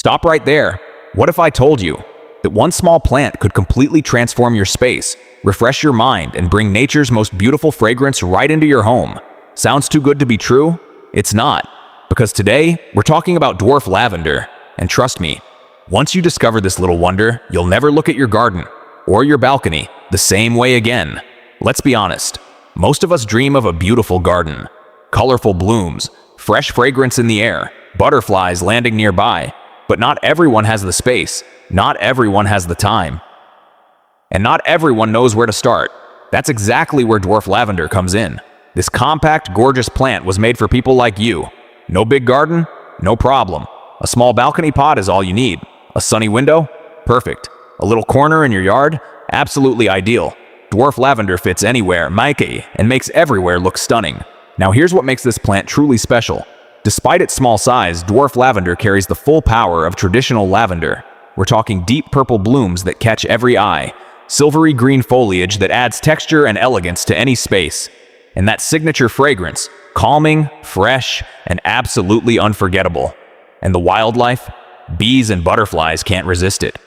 Stop right there. What if I told you that one small plant could completely transform your space, refresh your mind, and bring nature's most beautiful fragrance right into your home? Sounds too good to be true? It's not, because today we're talking about dwarf lavender, and trust me, once you discover this little wonder, you'll never look at your garden or your balcony the same way again. Let's be honest, most of us dream of a beautiful garden, colorful blooms, fresh fragrance in the air, butterflies landing nearby, but not everyone has the space, not everyone has the time, and not everyone knows where to start. That's exactly where dwarf lavender comes in. This compact, gorgeous plant was made for people like you. No big garden? No problem. A small balcony pot is all you need. A sunny window? Perfect. A little corner in your yard? Absolutely ideal. Dwarf lavender fits anywhere, and makes everywhere look stunning. Now here's what makes this plant truly special. Despite its small size, dwarf lavender carries the full power of traditional lavender. We're talking deep purple blooms that catch every eye, silvery green foliage that adds texture and elegance to any space, and that signature fragrance, calming, fresh, and absolutely unforgettable. And the wildlife? Bees and butterflies can't resist it.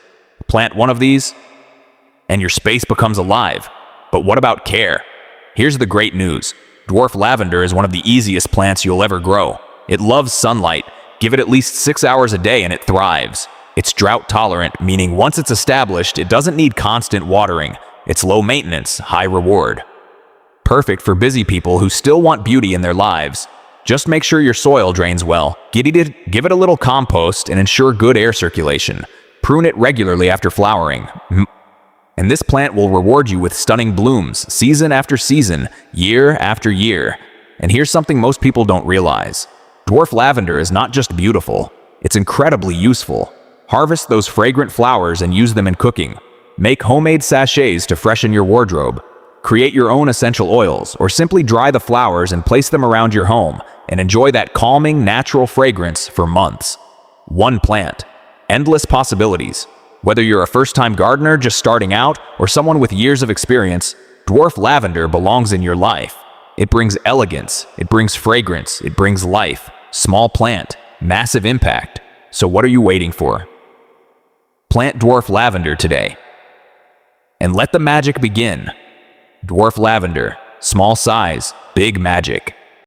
Plant one of these, and your space becomes alive. But what about care? Here's the great news. Dwarf lavender is one of the easiest plants you'll ever grow. It loves sunlight. Give it at least 6 hours a day and it thrives. It's drought tolerant, meaning once it's established, it doesn't need constant watering. It's low maintenance, high reward. Perfect for busy people who still want beauty in their lives. Just make sure your soil drains well. Give it a little compost and ensure good air circulation. Prune it regularly after flowering. And this plant will reward you with stunning blooms, season after season, year after year. And here's something most people don't realize. Dwarf lavender is not just beautiful, it's incredibly useful. Harvest those fragrant flowers and use them in cooking. Make homemade sachets to freshen your wardrobe. Create your own essential oils, or simply dry the flowers and place them around your home and enjoy that calming, natural fragrance for months. One plant. Endless possibilities. Whether you're a first-time gardener just starting out or someone with years of experience, dwarf lavender belongs in your life. It brings elegance, it brings fragrance, it brings life. Small plant, massive impact. So what are you waiting for? Plant dwarf lavender today. And let the magic begin. Dwarf lavender, small size, big magic.